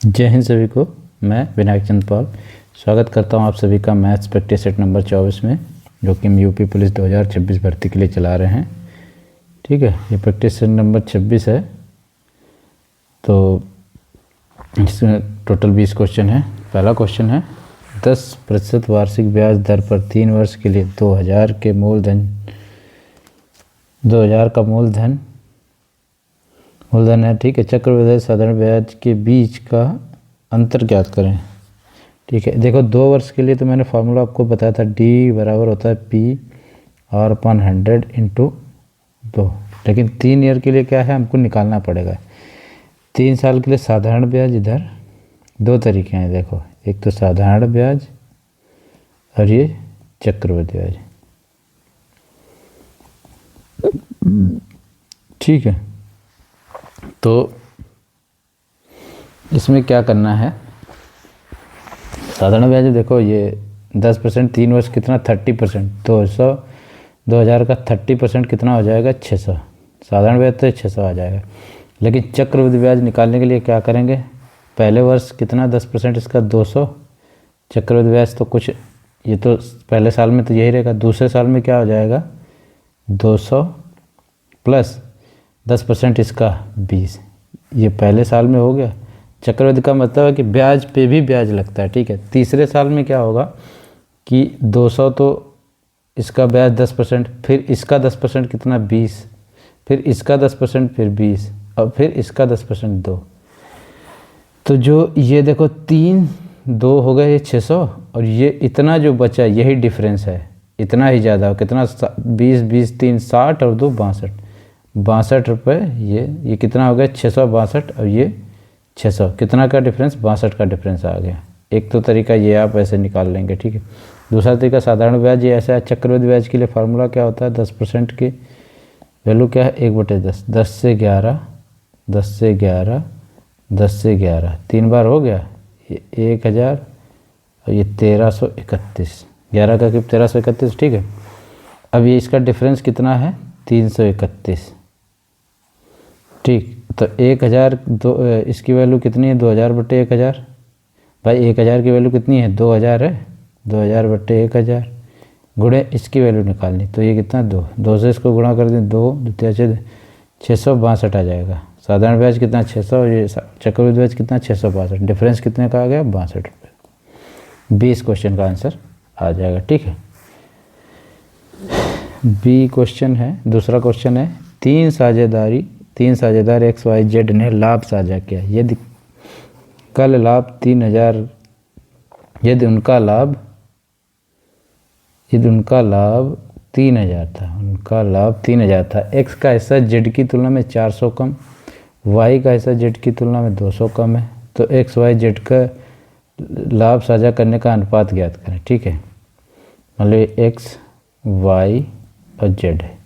जय हिंद सभी को। मैं विनायक चंद पाल स्वागत करता हूं आप सभी का मैथ्स प्रैक्टिस सेट नंबर 24 में, जो कि हम यूपी पुलिस 2026 भर्ती के लिए चला रहे हैं। ठीक है, ये प्रैक्टिस सेट नंबर 26 है। तो इसमें टोटल 20 क्वेश्चन है। पहला क्वेश्चन है 10% वार्षिक ब्याज दर पर 3 वर्ष के लिए 2000 का मूलधन है। ठीक है, चक्रवृद्धि साधारण ब्याज के बीच का अंतर ज्ञात करें। ठीक है, देखो 2 वर्ष के लिए तो मैंने फार्मूला आपको बताया था, डी बराबर होता है PR/100 इंटू 2। लेकिन 3 ईयर के लिए क्या है, हमको निकालना पड़ेगा। 3 साल के लिए साधारण ब्याज, इधर 2 तरीके हैं। देखो, एक तो साधारण ब्याज और ये चक्रवृद्धि ब्याज। ठीक है, तो इसमें क्या करना है, साधारण ब्याज देखो ये 10%, 3 वर्ष कितना 30%, 2000 का 30% कितना हो जाएगा 600। साधारण ब्याज तो 600 आ जाएगा। लेकिन चक्रवृद्धि ब्याज निकालने के लिए क्या करेंगे, पहले वर्ष कितना 10% इसका 200। चक्रवृद्धि ब्याज तो कुछ, ये तो पहले साल में तो यही रहेगा। दूसरे साल में क्या हो जाएगा 200 प्लस 10% इसका 20। ये पहले साल में हो गया। चक्रवृद्धि का मतलब है कि ब्याज पे भी ब्याज लगता है। ठीक है, तीसरे साल में क्या होगा कि 200 तो इसका ब्याज 10%, फिर इसका 10% कितना 20, फिर इसका 10% फिर 20, और फिर इसका 10% 2। तो जो ये देखो 3 2 हो गए, ये 600, और ये इतना जो बचा यही डिफरेंस है। इतना ही ज़्यादा कितना 20 20 3 60 और 2 62 रुपये। ये कितना हो गया 662, और ये 600, कितना का डिफरेंस 62 का डिफरेंस आ गया। एक तो तरीका ये आप ऐसे निकाल लेंगे। ठीक है, दूसरा तरीका साधारण ब्याज ये ऐसा है। चक्रवृद्धि ब्याज के लिए फार्मूला क्या होता है, 10% की वैल्यू क्या है 1/10, 10 से 11, 10 से 11, 10 से 11, 3 बार हो गया, ये 1000 और ये 1331, 11 का क्यूब 1331। ठीक है, अब ये इसका डिफरेंस कितना है 331। ठीक, तो 1000 इसकी वैल्यू कितनी है 2000/1000। भाई 1000 की वैल्यू कितनी है 2000 है, 2000/1000 गुणे इसकी वैल्यू निकालनी। तो ये कितना 2 से इसको गुणा कर दें, 2 2 662 आ जाएगा। साधारण ब्याज कितना 600, और ये चक्रवृद्धि ब्याज कितना 662। डिफरेंस कितने का आ गया 62 रुपये। 20 क्वेश्चन का आंसर आ जाएगा। ठीक है, बी क्वेश्चन है। दूसरा क्वेश्चन है 3 साझेदार XYZ ने लाभ साझा किया। यदि कल लाभ 3000, यदि उनका लाभ 3000 था, X का हिस्सा Z की तुलना में 400 कम, Y का हिस्सा Z की तुलना में 200 कम है, तो XYZ का लाभ साझा करने का अनुपात ज्ञात करें। ठीक है, मतलब X Y और Z है।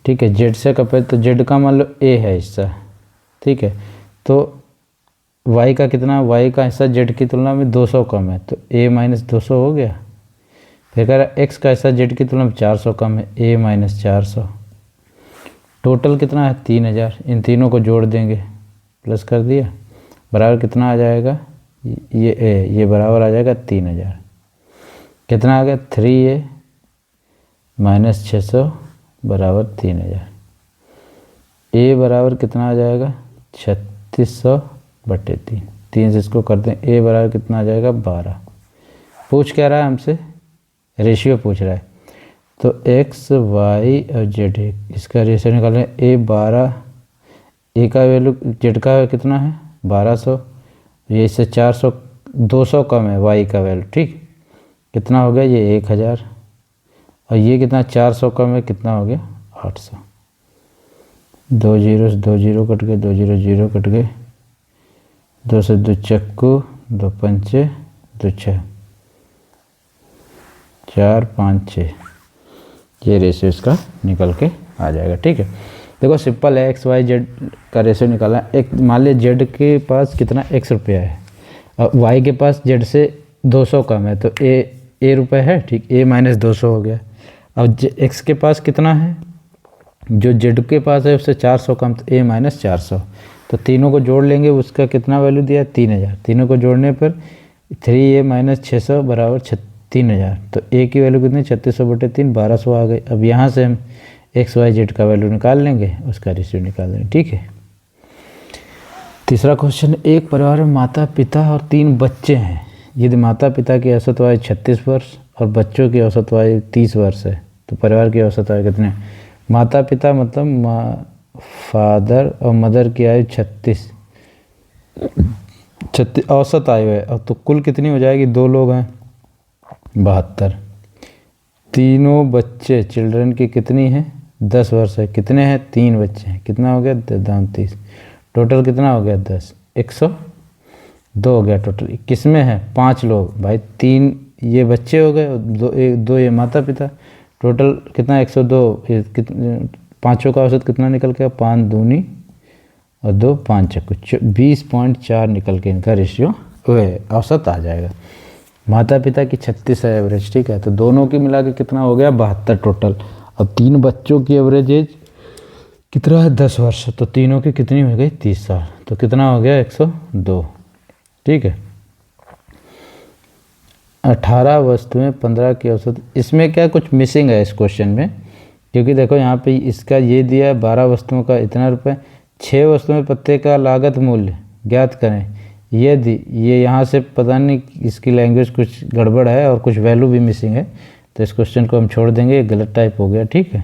ठीक है, Z से कंपेयर, तो Z का मान लो A है हिस्सा। ठीक है, तो Y का कितना, Y का हिस्सा Z की तुलना में 200 कम है, तो A - 200 हो गया। फिर कह रहा X का हिस्सा Z की तुलना में 400 कम है, A - 400। टोटल कितना है 3000। इन तीनों को जोड़ देंगे, प्लस कर दिया, बराबर कितना आ जाएगा, ये बराबर आ जाएगा 3000। कितना आ गया 3A - 600 बराबर 3000। A बराबर कितना आ जाएगा 3600/3। 3 से इसको कर दें, A बराबर कितना आ जाएगा 12। पूछ क्या रहा है हमसे, रेशियो पूछ रहा है। तो X Y और Z, इसका रेशियो निकाल रहे हैं। A 12, A का वैल्यू Z का कितना है 1200, ये इससे 400 200 कम है Y का वैल्यू। ठीक, कितना हो गया ये 1000, और ये कितना 400 कम है, कितना हो गया 800। 2 0 से 2 0 कट गए, 2 0 0 कट गए, 2 से 2 चक्कू, 2 पंचे 2 6, 4 5 6, ये रेशियो इसका निकल के आ जाएगा। ठीक है, देखो सिंपल है, XYZ का रेशियो निकालना। एक मान लिया Z के पास कितना X रुपया है, और Y के पास Z से 200 कम है, तो A रुपये है। ठीक, A - 200 हो गया। अब X के पास कितना है, जो Z के पास है उससे 400 कम, तो A - 400, तो तीनों को जोड़ लेंगे, उसका कितना वैल्यू दिया है 3000। तीनों को जोड़ने पर 3a माइनस 600 बराबर 3000। तो a की वैल्यू कितनी 3600/3 1200 आ गई। अब यहाँ से हम XYZ का वैल्यू निकाल लेंगे, उसका रेशियो निकाल देंगे। ठीक है। तीसरा क्वेश्चन, एक परिवार में माता पिता और 3 बच्चे हैं। यदि माता पिता की औसत आयु 36 वर्ष और बच्चों की औसत आयु 30 वर्ष है तो परिवार की औसत आयु कितने? माता पिता मतलब फादर और मदर की आयु 36 औसत आयु है। और तो कुल कितनी हो जाएगी? 2 लोग हैं 72। तीनों बच्चे चिल्ड्रन की कितनी है? 10 वर्ष है। कितने हैं? 3 बच्चे हैं। कितना हो गया? 30। टोटल कितना हो गया? 10। 102 हो गया टोटल। किसमें है? 5 लोग भाई, 3 ये बच्चे हो गए, 2 ये माता पिता। टोटल कितना? 102। पाँचों का औसत कितना निकल गया? 5 दूनी और 2 5 चक्कू 20.4 निकल के इनका रेशियो औसत आ जाएगा। माता पिता की 36 है एवरेज। ठीक है, तो दोनों की मिला के कितना हो गया? 72 टोटल। अब 3 बच्चों की एवरेज एज कितना है? 10 वर्ष। तो तीनों की कितनी हो गई? 30 साल। तो कितना हो गया? 102। ठीक है। 18 वस्तुएं 15 की औसत। इसमें क्या कुछ मिसिंग है इस क्वेश्चन में, क्योंकि देखो यहाँ पे इसका ये दिया है 12 वस्तुओं का इतना रुपये, 6 वस्तुएं पत्ते का लागत मूल्य ज्ञात करें। ये यहाँ से पता नहीं इसकी लैंग्वेज कुछ गड़बड़ है और कुछ वैल्यू भी मिसिंग है, तो इस क्वेश्चन को हम छोड़ देंगे, ये गलत टाइप हो गया। ठीक है।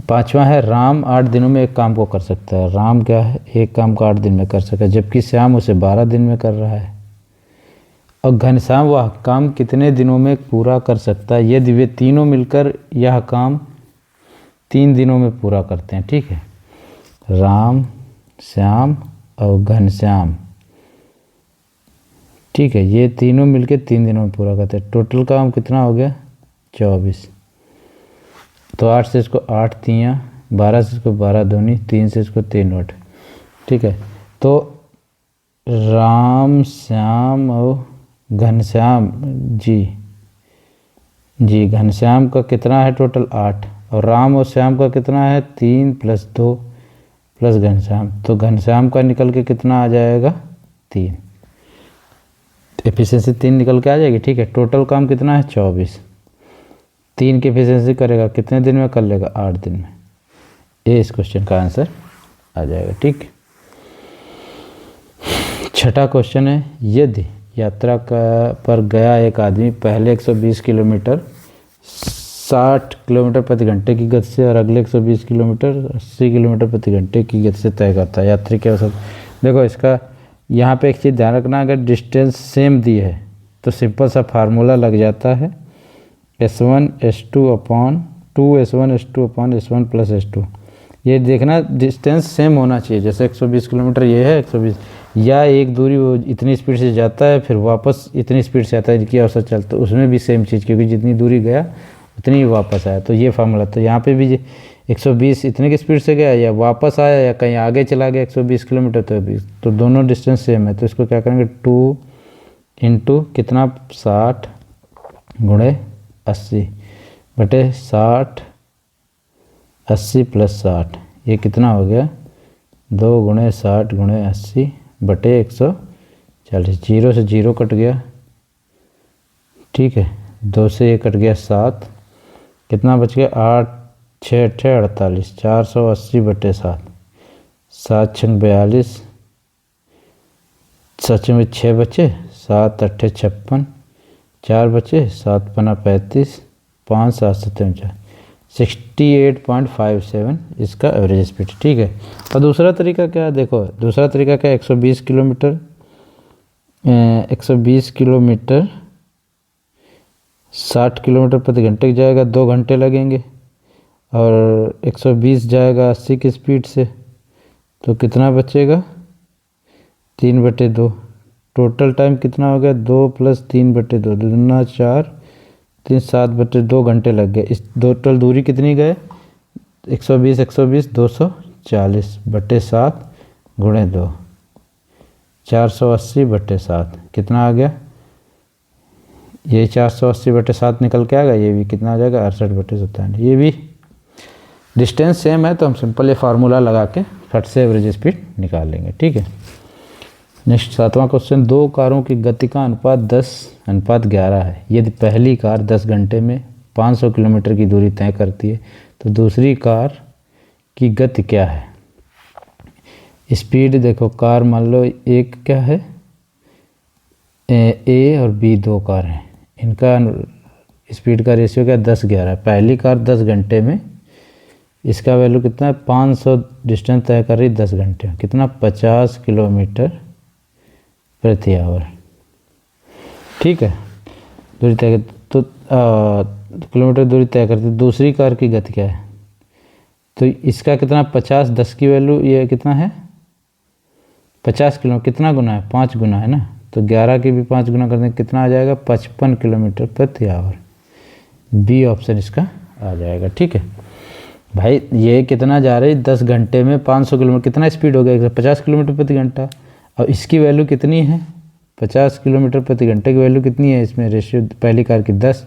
5वां है, राम 8 दिनों में एक काम को कर सकता है। राम क्या है? एक काम को 8 दिन में कर सकता है, जबकि श्याम उसे 12 दिन में कर रहा है। और घनश्याम वह काम कितने दिनों में पूरा कर सकता है यदि वे तीनों मिलकर यह काम 3 दिनों में पूरा करते हैं। ठीक है। राम, श्याम और घनश्याम, ठीक है, ये तीनों मिलकर 3 दिनों में पूरा करते हैं। टोटल काम कितना हो गया? 24। तो 8 से इसको 8 तियाँ, 12 से इसको 12 दूनी, 3 से इसको 3 वोट। ठीक है। तो राम, श्याम और घनश्याम जी घनश्याम का कितना है टोटल? 8। और राम और श्याम का कितना है? 3 + 2 प्लस घनश्याम। तो घनश्याम का निकल के कितना आ जाएगा? 3। एफिशिएंसी 3 निकल के आ जाएगी। ठीक है। टोटल काम कितना है? 24। 3 की एफिशिएंसी करेगा कितने दिन में? कर लेगा 8 दिन में। ये इस क्वेश्चन का आंसर आ जाएगा। ठीक। 6ठा क्वेश्चन है, यदि यात्रा पर गया एक आदमी पहले 120 किलोमीटर 60 किलोमीटर प्रति घंटे की गति से और अगले 120 किलोमीटर 80 किलोमीटर प्रति घंटे की गति से तय करता है, यात्री के औसत। देखो इसका यहाँ पे एक चीज़ ध्यान रखना, अगर डिस्टेंस सेम दी है तो सिंपल सा फार्मूला लग जाता है, S1 S2 upon 2S1 S2 upon S1 + S2। ये देखना डिस्टेंस सेम होना चाहिए। जैसे 120 किलोमीटर ये है 120, या एक दूरी वो इतनी स्पीड से जाता है फिर वापस इतनी स्पीड से आता है इनकी औसत चलता है, उसमें भी सेम चीज़, क्योंकि जितनी दूरी गया उतनी ही वापस आया। तो ये फार्मूला, तो यहाँ पे भी 120 इतने की स्पीड से गया या वापस आया या कहीं आगे चला गया 120 किलोमीटर, तो दोनों डिस्टेंस सेम है। तो इसको क्या करेंगे? 2 × कितना? 60 × 80 बटे 60 80 + 60, ये कितना हो गया? 2 × 60 × 80 बटे 140। 0 से 0 कट गया। ठीक है। 2 से ये कट गया 7, कितना बच गया? 8 6 × 48 480 बटे 7। 7 × 42, सच में 6 बचे, 7 × 8 = 56, 4 बचे, 7 × 5 = 35, 5 7 57 68.57 इसका एवरेज स्पीड। ठीक है। और दूसरा तरीका क्या है? देखो दूसरा तरीका क्या है? 120 किलोमीटर 60 किलोमीटर प्रति घंटे जाएगा, 2 घंटे लगेंगे, और 120 जाएगा 80 की स्पीड से, तो कितना बचेगा? 3/2। टोटल टाइम कितना हो गया? 2 + 3/2, 2 दूना 4, 3 7/2 घंटे लग गए। इस टोटल दूरी कितनी गए? 120 240 बटे 7 × 2 480 बटे 7 कितना आ गया? ये 480 बटे 7 निकल के आ गया। ये भी कितना आ जाएगा? 68 बटे 57। ये भी डिस्टेंस सेम है तो हम सिंपल ये फार्मूला लगा के फट से एवरेज स्पीड निकाल लेंगे, ठीक है। नेक्स्ट 7वां क्वेश्चन, दो कारों की गति का अनुपात 10:11 है। यदि पहली कार 10 घंटे में 500 किलोमीटर की दूरी तय करती है तो दूसरी कार की गति क्या है। स्पीड देखो, कार मान लो एक क्या है, ए और बी दो कार हैं, इनका स्पीड का रेशियो क्या 10:11 है। पहली कार 10 घंटे में, इसका वैल्यू कितना है 500 डिस्टेंस तय कर रही 10 घंटे में, कितना 50 किलोमीटर प्रति आवर, ठीक है। दूरी तय तो किलोमीटर दूरी तय करती। दूसरी कार की गति क्या है, तो इसका कितना 50, 10 की वैल्यू ये कितना है 50 किलो, कितना गुना है 5 गुना है ना, तो 11 की भी 5 गुना करने कितना आ जाएगा 55 किलोमीटर प्रति आवर। बी ऑप्शन इसका आ जाएगा, ठीक है भाई। ये कितना जा रही है 10 घंटे में 500 किलोमीटर, कितना स्पीड हो गया 50 किलोमीटर प्रति घंटा, और इसकी वैल्यू कितनी है 50 किलोमीटर प्रति घंटे की वैल्यू कितनी है इसमें रेशियो, पहली कार की 10,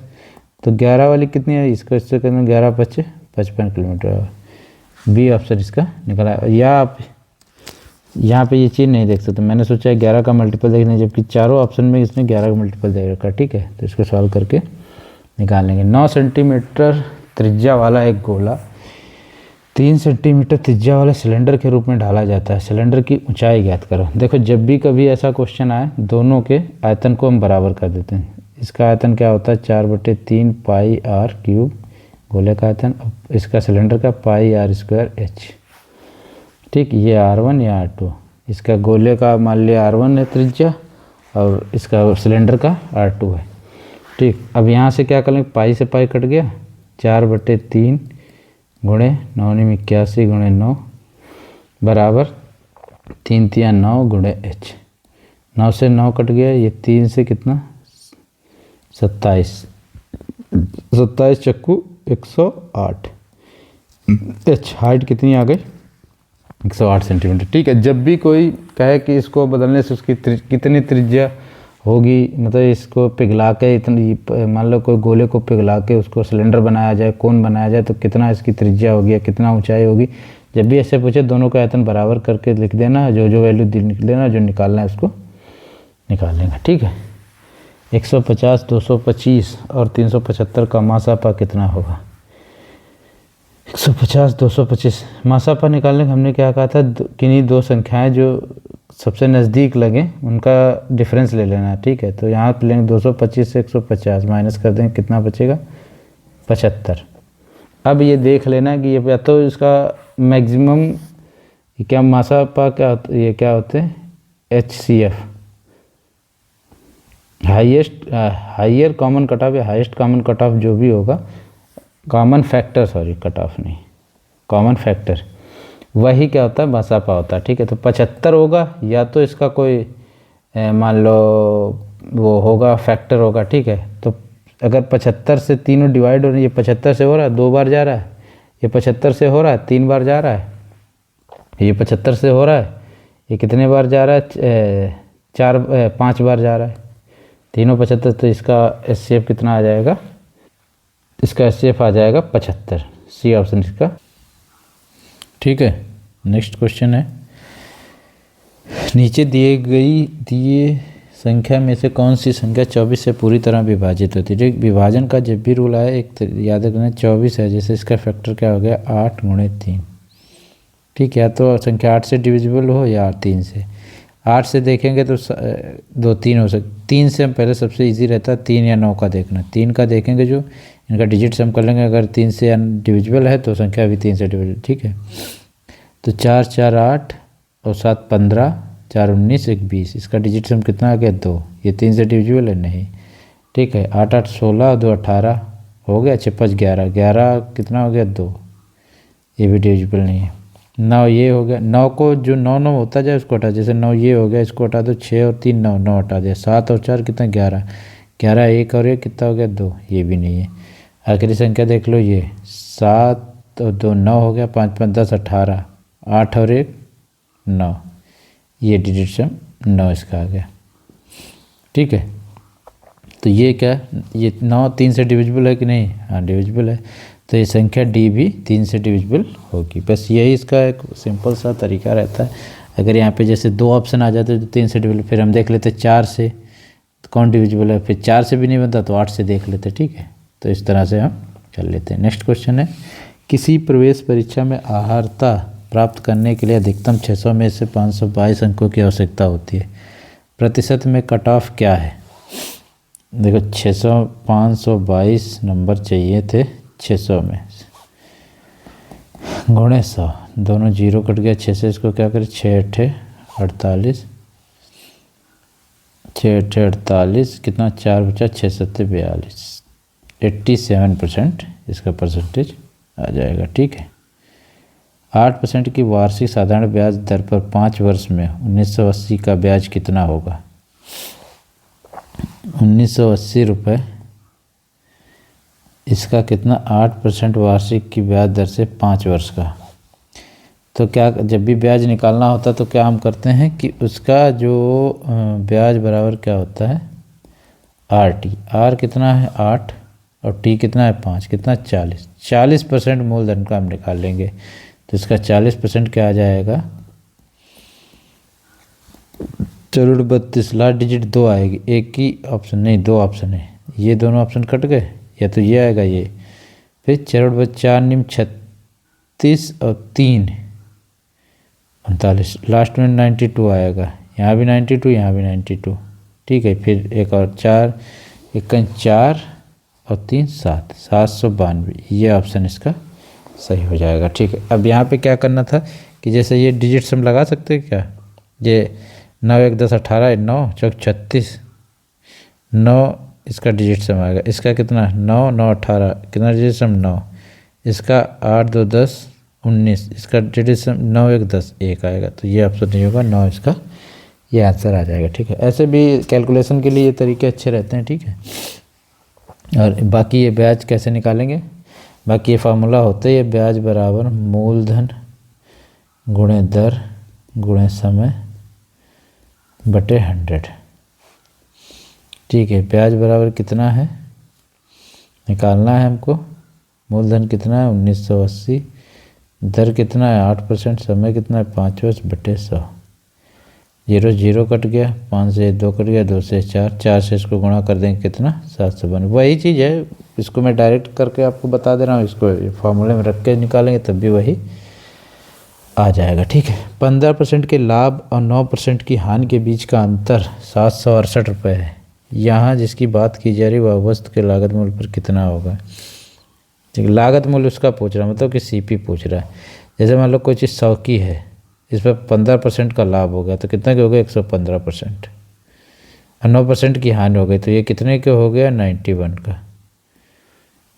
तो 11 वाली कितनी है, इसको इससे करना 11 × 55 किलोमीटर। बी ऑप्शन इसका निकला। या आप यहाँ पे ये चीज़ नहीं देख सकते, मैंने सोचा 11 का मल्टीपल देखना, जबकि चारों ऑप्शन में इसने 11 का मल्टीपल दे रखा, ठीक है। तो इसको सॉल्व करके निकाल लेंगे। 9 सेंटीमीटर त्रिज्या वाला एक गोला 3 सेंटीमीटर त्रिज्या वाले सिलेंडर के रूप में ढाला जाता है। सिलेंडर की ऊंचाई ज्ञात करो। देखो जब भी कभी ऐसा क्वेश्चन आए, दोनों के आयतन को हम बराबर कर देते हैं। इसका आयतन क्या होता है 4/3 πr³ गोले का आयतन, इसका सिलेंडर का πr²h, ठीक। ये r1 या r2, इसका गोले का मान लिया r1 है त्रिज्या और इसका सिलेंडर का r2 है, ठीक। अब यहाँ से क्या करेंगे, पाई से पाई कट गया, 4/3 गुणे 9 81 गुणे 9 बराबर 3 × 9 गुणे h। 9 से 9 कट गया, ये 3 से कितना 27, 27 चक्कू 108। h हाइट कितनी आ गई 108 सेंटीमीटर, ठीक है। जब भी कोई कहे कि इसको बदलने से उसकी कितनी त्रिज्या होगी, मतलब इसको पिघला के इतनी, मान लो कोई गोले को पिघला के उसको सिलेंडर बनाया जाए, कोन बनाया जाए, तो कितना इसकी त्रिज्या होगी या कितना ऊंचाई होगी, जब भी ऐसे पूछे दोनों का आयतन बराबर करके लिख देना, जो जो वैल्यू लिख देना, जो निकालना है उसको निकाल लेंगे, ठीक है। 150, 225 और 375 का मासापा कितना होगा। 150, 225 मासापा निकालने का हमने क्या कहा था, किन्हीं दो संख्याएं जो सबसे नज़दीक लगे उनका डिफरेंस ले लेना है, ठीक है। तो यहाँ पे लेंगे 225 से 150 माइनस कर देंगे, कितना बचेगा 75। अब ये देख लेना कि ये या तो इसका मैक्सिमम क्या मासापा क्या, ये क्या होते हैं HCF, higher common cut off या हाईएस्ट कॉमन कट ऑफ, जो भी होगा common factor, sorry cut off नहीं, कॉमन फैक्टर, वही क्या होता है मासापा होता है, ठीक है। तो 75 होगा, या तो इसका कोई मान लो वो होगा फैक्टर होगा, ठीक है। तो अगर 75 से तीनों डिवाइड हो रही है, ये 75 से हो रहा है 2 बार जा रहा है, ये 75 से हो रहा है 3 बार जा रहा है, ये 75 से हो रहा है, ये कितने बार जा रहा है 5 बार जा रहा है, तीनों 75। तो इसका HCF कितना आ जाएगा, इसका HCF आ जाएगा 75। सी ऑप्शन इसका, ठीक है। नेक्स्ट क्वेश्चन है, नीचे दिए संख्या में से कौन सी संख्या 24 से पूरी तरह विभाजित होती है। विभाजन का जब भी रूल आए एक याद रखना 24 है, जैसे इसका फैक्टर क्या हो गया 8 × 3, ठीक है। या तो संख्या 8 से डिविजिबल हो या 3 से। 8 से देखेंगे तो 2 3 हो सकते, 3 से हम पहले सबसे इजी रहता है 3 या 9 का देखना। 3 का देखेंगे, जो इनका डिजिट हम कर लेंगे, अगर 3 से डिविजिबल है तो संख्या भी 3 से डिविजिबल, ठीक है। तो 4 4 8 और 7 15, 4 19, 1 20, इसका डिजिट हम कितना आ गया 2, ये 3 से डिविजिबल है नहीं, ठीक है। 8 8 16, 2 18 हो गया, 6 5 11, 11 कितना हो गया 2, ये भी डिविजिबल नहीं है। 9 ये हो गया, 9 को जो 9 9 होता जाए उसको हटा, जैसे 9 ये हो गया, इसको हटा दो, 6 और 3 9, 9 हटा दिया, 7 और 4 कितना 11, 11 1 और 1 कितना हो गया 2, ये भी नहीं है। आखिरी संख्या देख लो, ये 7 और 2 9 हो गया, 5 5 10 18, 8 और 1 9, ये डिजिट सम 9 इसका आ गया, ठीक है। तो ये क्या, ये 9 3 से डिविजिबल है कि नहीं, हाँ डिविजिबल है। तो ये संख्या डी भी 3 से डिविजिबल होगी। बस यही इसका एक सिंपल सा तरीका रहता है। अगर यहाँ पे जैसे 2 ऑप्शन आ जाते तो 3 से डिविजिबल, फिर हम देख लेते 4 से तो कौन डिविजिबल है, फिर 4 से भी नहीं बनता तो 8 से देख लेते, ठीक है। तो इस तरह से हम कर लेते हैं। नेक्स्ट क्वेश्चन है, किसी प्रवेश परीक्षा में अर्हता प्राप्त करने के लिए अधिकतम 600 में से 522 अंकों की आवश्यकता होती है। प्रतिशत में कट ऑफ क्या है? देखो 522 नंबर चाहिए थे 600 में, गुणे 100, दोनों जीरो कट गया 6 से, इसको क्या करें 6 × 48, 6 × 48 कितना 4 बचा 6 × 7 = 42, 87% इसका परसेंटेज आ जाएगा, ठीक है। 8% की वार्षिक साधारण ब्याज दर पर 5 वर्ष में 1980 का ब्याज कितना होगा? 1980 रुपये, इसका कितना 8% वार्षिक की ब्याज दर से 5 वर्ष का। तो क्या जब भी ब्याज निकालना होता तो क्या हम करते हैं कि उसका जो ब्याज बराबर क्या होता है RT, R कितना है 8 और T कितना है 5, कितना 40% मूलधन का हम निकाल लेंगे। तो इसका 40% क्या आ जाएगा, चलो 32, लास्ट डिजिट 2 आएगी, एक ही ऑप्शन नहीं 2 ऑप्शन है, ये दोनों ऑप्शन कट गए, या तो ये आएगा ये, फिर 4 निम 36 और 3 39, लास्ट में 92 आएगा, यहाँ भी 92, यहाँ भी 92, ठीक है। फिर एक और 4 1 4 और 3 7, 792, ये ऑप्शन इसका सही हो जाएगा, ठीक है। अब यहाँ पे क्या करना था कि जैसे ये डिजिट्स हम लगा सकते हैं क्या, ये 9 1 10 18, 9 4 36, 9 इसका डिजिट सम आएगा, इसका कितना 9 9 18, कितना डिजिट सम 9, इसका 8 2 10 19, इसका डिजिट सम 9 1 10 1 आएगा। तो ये ऑप्शन नहीं होगा, 9 इसका ये आंसर आ जाएगा, ठीक है। ऐसे भी कैलकुलेशन के लिए ये तरीके अच्छे रहते हैं, ठीक है। और बाकी ये ब्याज कैसे निकालेंगे, बाकी ये फार्मूला होता है, ये ब्याज बराबर मूलधन गुणे दर गुणे समय बटे 100, ठीक है। ब्याज बराबर कितना है निकालना है हमको, मूलधन कितना है 1980, दर कितना है 8%, समय कितना है 5 वर्ष बटे 100, 0 0 कट गया, 5 से 2 कट गया, 2 से 4, 4 से इसको गुणा कर देंगे कितना 792, वही चीज़ है, इसको मैं डायरेक्ट करके आपको बता दे रहा हूँ, इसको फॉर्मूले में रख के निकालेंगे तब भी वही आ जाएगा, ठीक है। 15% के लाभ और 9% की हानि के बीच का अंतर 768 रुपये है। यहाँ जिसकी बात की जा रही वह वस्तु के लागत मूल्य पर कितना होगा, ठीक है। लागत मूल्य उसका पूछ रहा है, मतलब कि CP पूछ रहा है। जैसे मान लो कोई चीज़ 100 की है, इस पर 15% का लाभ हो गया तो कितना के हो गया 115%, और 9% की हानि हो गई तो ये कितने के हो गया 91 का,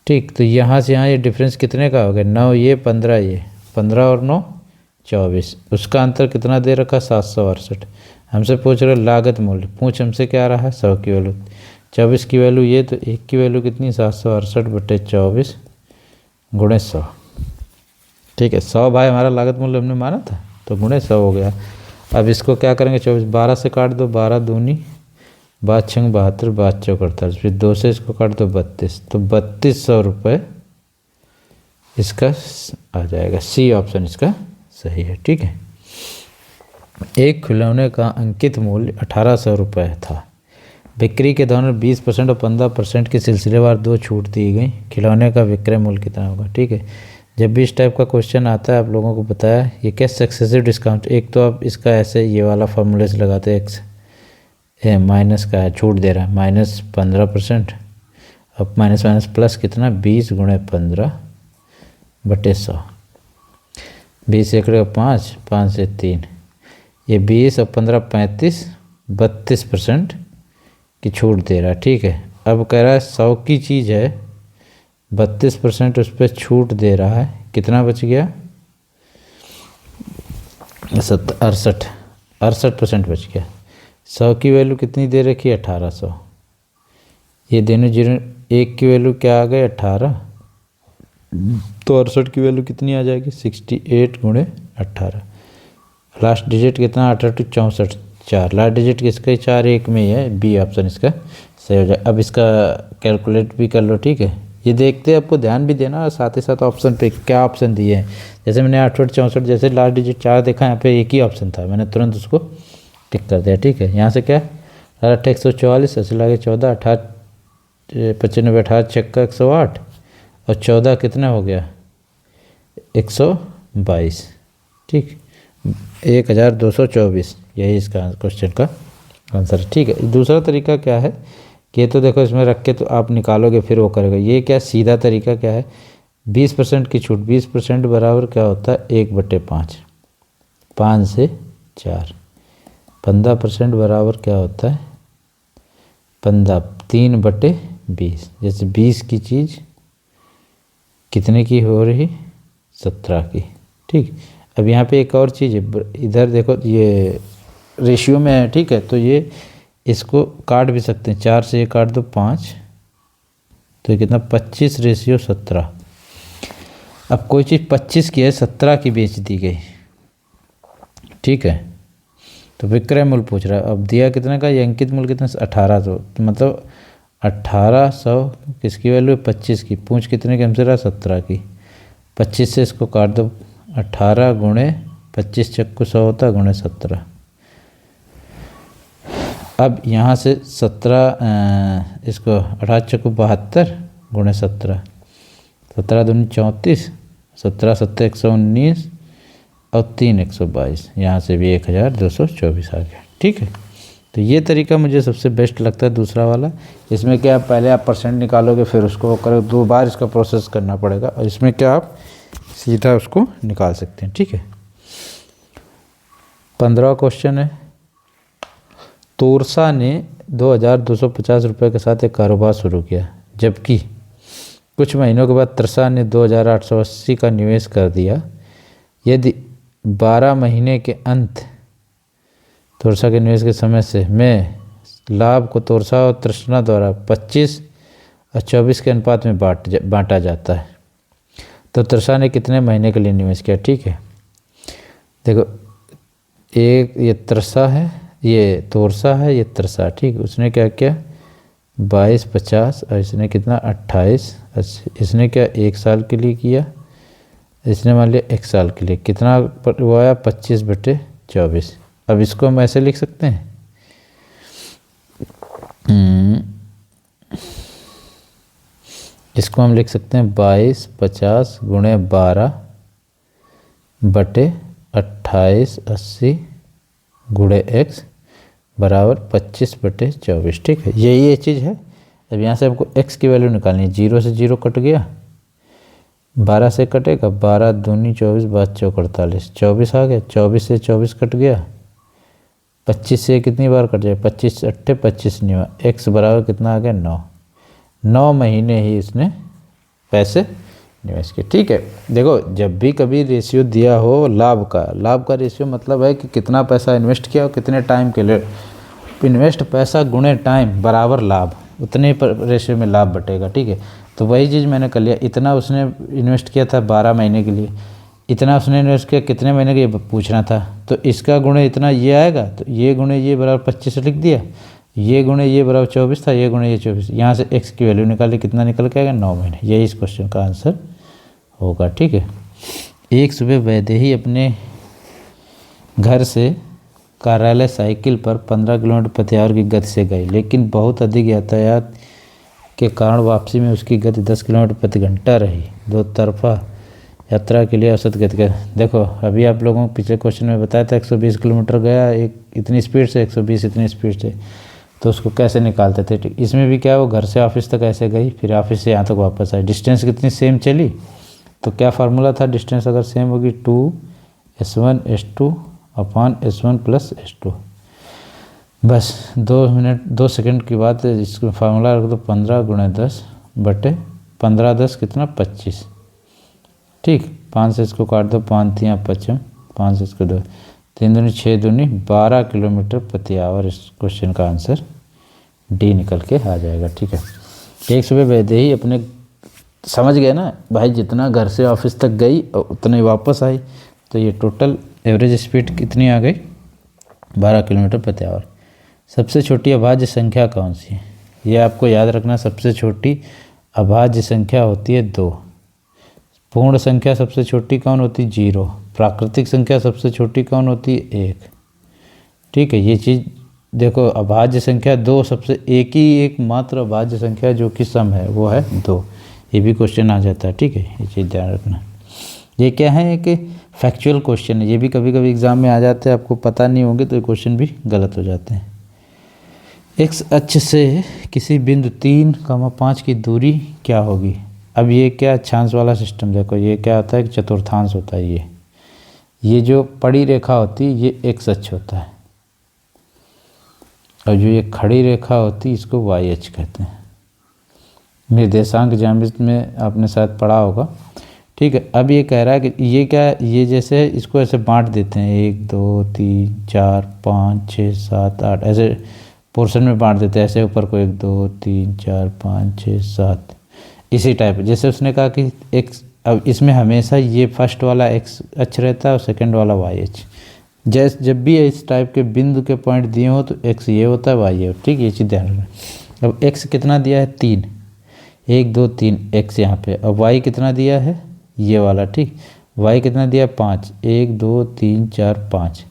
ठीक। तो यहाँ से यहाँ ये डिफरेंस कितने का हो गया 9 ये 15 ये, 15 और 9 24, उसका अंतर कितना दे रखा 768। हमसे पूछ रहे लागत मूल्य, पूछ हमसे क्या रहा है 100 की वैल्यू, 24 की वैल्यू ये, तो 1 की वैल्यू कितनी 768 बटे 24 गुणे 100, ठीक है। 100 भाई हमारा लागत मूल्य हमने माना था तो गुणे 100 हो गया। अब इसको क्या करेंगे 24 12 से काट दो, 12 दूनी 5 6 72, 5 चौक 48, फिर 2 से इसको काट दो 32, तो 3200 रुपये इसका आ जाएगा, C ऑप्शन इसका सही है, ठीक है। एक खिलौने का अंकित मूल्य 1800 रुपये था। बिक्री के दौरान 20% और 15% की सिलसिलेवार 2 छूट दी गई, खिलौने का विक्रय मूल्य कितना होगा, ठीक है। जब भी इस टाइप का क्वेश्चन आता है आप लोगों को बताया ये क्या सक्सेसिव डिस्काउंट, एक तो आप इसका ऐसे ये वाला फॉर्मूले से लगाते हैं, x माइनस का है छूट दे रहा है -15%, अब माइनस माइनस प्लस कितना 20 गुणे 15 बटे 100, 20 एकड़ 5 5 से 3, ये 20 और 15 35, 32% की छूट दे रहा है, ठीक है। अब कह रहा है 100 की चीज़ है 32% उस पर छूट दे रहा है, कितना बच गया 68% बच गया। 100 की वैल्यू कितनी दे रखी है 1800, ये दोनों जीरो, एक की वैल्यू क्या आ गई 18, तो 68 की वैल्यू कितनी आ जाएगी 68 गुणे 18, लास्ट डिजिट कितना 18 64, 4, लास्ट डिजिट किसका 4 1 में ही है, B ऑप्शन इसका सही हो जाए। अब इसका कैलकुलेट भी कर लो, ठीक है, ये देखते आपको ध्यान भी देना और साथ ही साथ ऑप्शन पे क्या ऑप्शन दिए हैं। जैसे मैंने 6864 जैसे लास्ट डिजिट 4 देखा, यहाँ पे एक ही ऑप्शन था, मैंने तुरंत उसको टिक कर दिया। ठीक है, यहाँ से क्या 144 ऐसे लगे 14 18 95 18 चक्का 108 और 14 कितना हो गया 122। ठीक, 1224, यही इसका क्वेश्चन का आंसर है। ठीक है, दूसरा तरीका क्या है कि ये तो देखो इसमें रख के तो आप निकालोगे फिर वो करेगा। ये क्या सीधा तरीका क्या है, 20% की छूट, 20% बराबर क्या होता है 1/5, 5 से 4। 15% बराबर क्या होता है 15, 3/20। जैसे 20 की चीज़ कितने की हो रही 17 की। ठीक, अब यहाँ पे एक और चीज़ है, इधर देखो ये रेशियो में है। ठीक है, तो ये इसको काट भी सकते हैं, 4 से ये काट दो 5, तो ये कितना 25/17। अब कोई चीज़ 25 की है 17 की बेच दी गई। ठीक है, तो विक्रय मूल्य पूछ रहा है, अब दिया कितने का, ये अंकित मूल्य कितना 1800, तो मतलब 1800 किसकी वैल्यू 25 की, पूछ कितने की हमसे रहा 17 की। 25 से इसको काट दो, 18 गुणे 25 चक्कू 100 होता है गुणे 17। अब यहाँ से 17 इसको 18 चक्कू 72 गुणे 17, 17 दूनी 34, 17 7 119 और 3 122, यहाँ से भी 1224 आ गया। ठीक है, तो ये तरीका मुझे सबसे बेस्ट लगता है दूसरा वाला। इसमें क्या पहले आप परसेंट निकालोगे फिर उसको करोगे, 2 बार इसका प्रोसेस करना पड़ेगा, और इसमें क्या आप सीधा उसको निकाल सकते हैं। ठीक है, 15वां क्वेश्चन है, तोरसा ने 2250 रुपये के साथ एक कारोबार शुरू किया, जबकि कुछ महीनों के बाद तरसा ने 2880 का निवेश कर दिया। यदि 12 महीने के अंत तोरसा के निवेश के समय से में लाभ को तोरसा और तृष्णा द्वारा 25 और 24 के अनुपात में बांटा जाता है, तो तृषा ने कितने महीने के लिए निवेश किया। ठीक है, देखो एक ये तृषा है, ये तोरसा है, ये तृषा। ठीक, उसने क्या किया 22 50 और इसने कितना 28 80। इसने क्या 1 साल के लिए किया, इसने मान लिया 1 साल के लिए, कितना वो आया 25/24। अब इसको हम ऐसे लिख सकते हैं, इसको हम लिख सकते हैं 22 50 गुणे 12/28 80 गुणे x बराबर 25/24। ठीक है, यही ये चीज़ है। अब यहाँ से हमको x की वैल्यू निकालनी है, 0 से 0 कट गया, 12 से कटेगा, 12 दूनी 24 12 चौक 48, 24 आ गया, 24 से 24 कट गया, 25 से कितनी बार कट जाए 25 8 25 नहीं हुआ, x बराबर कितना आ गया 9। 9 महीने ही इसने पैसे निवेश किए। ठीक है, देखो जब भी कभी रेशियो दिया हो लाभ का रेशियो मतलब है कि कितना पैसा इन्वेस्ट किया और कितने टाइम के लिए। इन्वेस्ट पैसा गुणे टाइम बराबर लाभ, उतने रेशियो में लाभ बटेगा। ठीक है, तो वही चीज़ मैंने कर लिया, इतना उसने इन्वेस्ट किया था 12 महीने के लिए, इतना उसने इन्वेस्ट किया कितने महीने के लिए पूछना था, तो इसका गुणे इतना ये आएगा, तो ये गुणे ये बराबर 25 लिख दिया, ये गुणे ये बराबर 24 था, ये गुणे ये 24, यहाँ से x की वैल्यू निकाली, कितना निकल के आएगा 9 महीने। यही इस क्वेश्चन का आंसर होगा। ठीक है, एक सुबह वैदेही अपने घर से कार्यालय साइकिल पर 15 किलोमीटर प्रति आवर की गति से गई, लेकिन बहुत अधिक यातायात के कारण वापसी में उसकी गति 10 किलोमीटर प्रति घंटा रही। दो तरफा यात्रा के लिए औसत गति का देखो, अभी आप लोगों को पिछले क्वेश्चन में बताया था 120 किलोमीटर गया एक इतनी स्पीड से, 120 इतनी स्पीड से, तो उसको कैसे निकालते थे। ठीक, इसमें भी क्या वो घर से ऑफिस तक ऐसे गई, फिर ऑफिस से यहाँ तक वापस आई, डिस्टेंस कितनी सेम चली, तो क्या फार्मूला था, डिस्टेंस अगर सेम होगी 2s1 s2 upon s1 plus s2। बस 2 सेकंड की बात है, इसको फार्मूला रख दो 15 गुणे 10 बटे 15 10 कितना 25। ठीक, 5 से इसको काट दो, 5 3 55, 5 से इसको 2 3 दूनी 6 दूनी 12 किलोमीटर प्रति आवर। इस क्वेश्चन का आंसर डी निकल के आ जाएगा। ठीक है, एक सुबह वैदेही अपने समझ गए ना भाई, जितना घर से ऑफिस तक गई और उतना ही वापस आई, तो ये टोटल एवरेज स्पीड कितनी आ गई 12 किलोमीटर प्रति आवर। सबसे छोटी अभाज्य संख्या कौन सी है, ये आपको याद रखना, सबसे छोटी अभाज्य संख्या होती है 2। पूर्ण संख्या सबसे छोटी कौन होती है? 0। प्राकृतिक संख्या सबसे छोटी कौन होती है? 1। ठीक है, ये चीज़ देखो, अभाज्य संख्या 2 सबसे एक मात्र अभाज्य संख्या जो कि सम है वो है 2। ये भी क्वेश्चन आ जाता है। ठीक है, ये चीज़ ध्यान रखना। ये क्या है कि फैक्चुअल क्वेश्चन है, ये भी कभी कभी एग्जाम में आ जाते हैं, आपको पता नहीं होंगे तो ये क्वेश्चन भी गलत हो जाते हैं। एक्स अक्ष से किसी बिंदु 3,5 की दूरी क्या होगी? अब ये क्या अक्षांश वाला सिस्टम, देखो ये क्या होता है, चतुर्थांश होता है। ये जो पड़ी रेखा होती है ये एक्स अक्ष होता है, और जो ये खड़ी रेखा होती है इसको वाई अक्ष कहते हैं। निर्देशांक ज्यामिति में आपने शायद पढ़ा होगा। ठीक है, अब ये कह रहा है कि ये क्या है, ये जैसे इसको ऐसे बांट देते हैं, 1 2 3 4 5 6 7 8 ऐसे पोर्शन में बांट देते हैं, ऐसे ऊपर को 1 2 3 4 5 6 7 इसी टाइप। जैसे उसने कहा कि एक्स, अब इसमें हमेशा ये फर्स्ट वाला एक्स अक्ष रहता है और सेकंड वाला वाई अक्ष। जब भी इस टाइप के बिंदु के पॉइंट दिए हो तो एक्स ये होता है, वाई ये। ठीक है, ये चीज़ ध्यान रखना। अब एक्स कितना दिया है? 3, 1 2 3 एक्स यहाँ पे। अब वाई कितना दिया है? ये वाला। ठीक, वाई कितना दिया? 5, 1 2 3 4 5।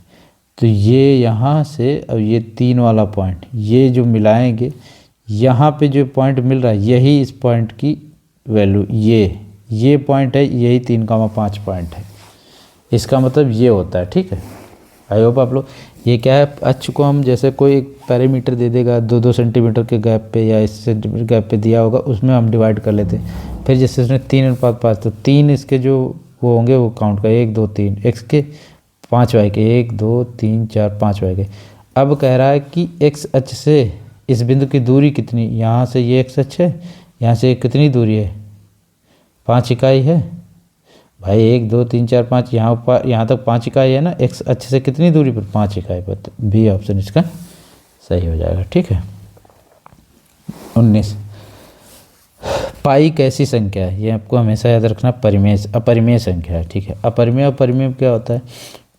तो ये यहाँ से अब ये 3 वाला पॉइंट ये जो मिलाएंगे, यहाँ पे जो पॉइंट मिल रहा है यही इस पॉइंट की वैल्यू, ये पॉइंट है, यही 3,5 पॉइंट है। इसका मतलब ये होता है। ठीक है, आई होप आप लोग, ये क्या है, अक्ष को हम जैसे कोई पैरामीटर दे देगा 2-2 सेंटीमीटर के गैप पे या इस सेंटीमीटर गैप पे दिया होगा, उसमें हम डिवाइड कर लेते हैं। फिर जैसे उसने 3:5, तो 3 इसके जो वो होंगे वो काउंट कर, 1 2 3 एक्स के, 5 वाई के, 1 2 3 4 5 वाई के। अब कह रहा है कि एक्स अक्ष से इस बिंदु की दूरी कितनी, यहाँ से ये एक्स अक्ष है, यहाँ से कितनी दूरी है? 5 इकाई है भाई। 1 2 3 4 5, यहाँ ऊपर यहाँ तक 5 इकाई है ना। एक्स अक्ष से कितनी दूरी पर? 5 इकाई पर। तो बी ऑप्शन इसका सही हो जाएगा। ठीक है। 19, पाई कैसी संख्या है? ये आपको हमेशा याद रखना, परिमेय अपरिमेय संख्या है। ठीक है, अपरिमेय और परिमेय क्या होता है?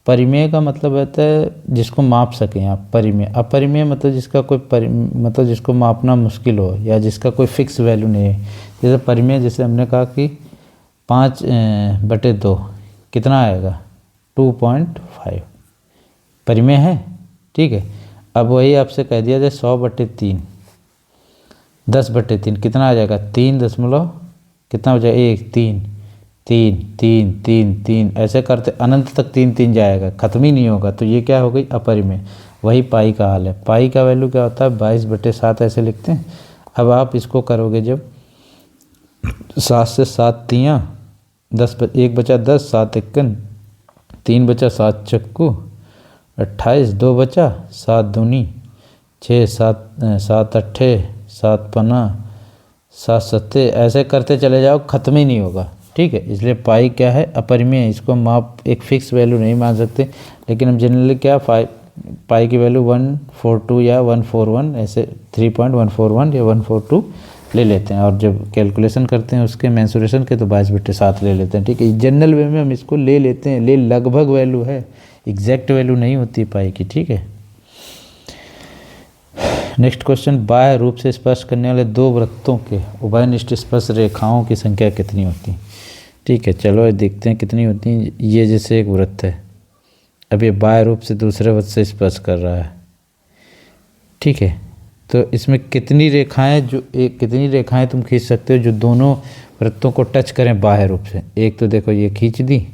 परिमेय का मतलब होता है जिसको माप सकें आप, परिमेय। अपरिमेय मतलब जिसका कोई मतलब जिसको मापना मुश्किल हो या जिसका कोई फिक्स वैल्यू नहीं है। जैसे परिमेय, जैसे हमने कहा कि 5/2 कितना आएगा? 2.5 परिमेय है। ठीक है, अब वही आपसे कह दिया जाए 100/3 10/3 कितना आ जाएगा? 3 दशमलव कितना हो जाएगा? 1 3 3 3 3 3 ऐसे करते अनंत तक 3 3 जाएगा, खत्म ही नहीं होगा। तो ये क्या हो गई? अपरिमेय। वही पाई का हाल है। पाई का वैल्यू क्या होता है? 22/7 ऐसे लिखते हैं। अब आप इसको करोगे जब 7 से 7 तियाँ 10, 1 बचा 10, 7 51, 3 बचा 7 चक्कू 28, 2 बचा 7 दूनी 6, 7 अट्ठे 7 पन्ना 7 सत्ते, ऐसे करते चले जाओ, ख़त्म ही नहीं होगा। ठीक है, इसलिए पाई क्या है? अपरिमेय। इसको हम आप एक फिक्स वैल्यू नहीं मान सकते, लेकिन हम जनरली क्या पाई की वैल्यू 142 या 141 ऐसे 3.141 या 142 ले लेते हैं, और जब कैलकुलेशन करते हैं उसके मेंसुरेशन के तो 22/7 ले लेते हैं। ठीक है, जनरल वे में हम इसको ले लेते हैं, ले लगभग वैल्यू है, एग्जैक्ट वैल्यू नहीं होती पाई की। ठीक है, नेक्स्ट क्वेश्चन, बाह्य रूप से स्पर्श करने वाले 2 वृत्तों के उभयनिष्ठ स्पर्श रेखाओं की संख्या कितनी होती है? ठीक है, चलो देखते हैं कितनी होती हैं। ये जैसे एक वृत्त है, अब ये बाह्य रूप से दूसरे वृत्त से स्पर्श कर रहा है। ठीक है, तो इसमें कितनी रेखाएं तुम खींच सकते हो जो दोनों वृत्तों को टच करें बाह्य रूप से? एक तो देखो ये खींच दी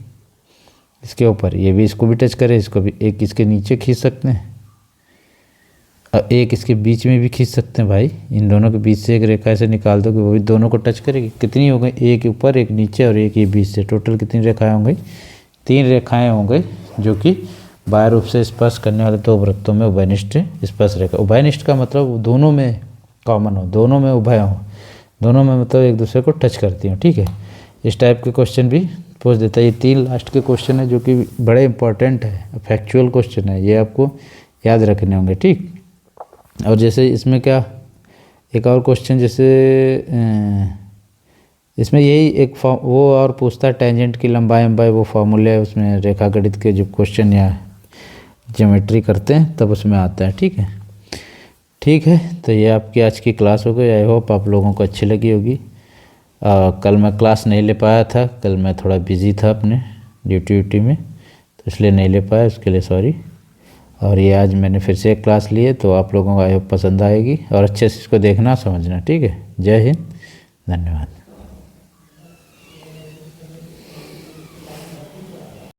इसके ऊपर, ये भी इसको भी टच करे, इसको भी, एक इसके नीचे खींच सकते हैं और एक इसके बीच में भी खींच सकते हैं। भाई इन दोनों के बीच से एक रेखा ऐसे निकाल दो कि वो भी दोनों को टच करेगी। कितनी हो गई? एक ऊपर, एक नीचे और एक ये बीच से। टोटल कितनी रेखाएं हो गई? 3 रेखाएं हो गई जो कि बाह्य रूप से स्पर्श करने वाले 2 वृत्तों में उभयनिष्ठ स्पर्श रेखा। उभयनिष्ठ का मतलब दोनों में कॉमन हो, दोनों में उभय हो, दोनों में मतलब एक दूसरे को टच करती हो। ठीक है, इस टाइप के क्वेश्चन भी पूछ देता है। ये 3 लास्ट के क्वेश्चन है जो कि बड़े इंपॉर्टेंट है, फैक्चुअल क्वेश्चन है, ये आपको याद रखने होंगे। ठीक, और जैसे इसमें क्या एक और क्वेश्चन, जैसे इसमें यही एक वो और पूछता है टेंजेंट की लंबाई वो फार्मूले है उसमें, रेखा गणित के जो क्वेश्चन या ज्योमेट्री करते हैं तब उसमें आता है। ठीक है, तो ये आपकी आज की क्लास हो गई। आई होप आप लोगों को अच्छी लगी होगी। कल मैं क्लास नहीं ले पाया था, कल मैं थोड़ा बिज़ी था अपने ड्यूटी में, तो इसलिए नहीं ले पाया, उसके लिए सॉरी। और ये आज मैंने फिर से एक क्लास ली है, तो आप लोगों को आई होप पसंद आएगी और अच्छे से इसको देखना समझना, ठीक है। जय हिंद, धन्यवाद।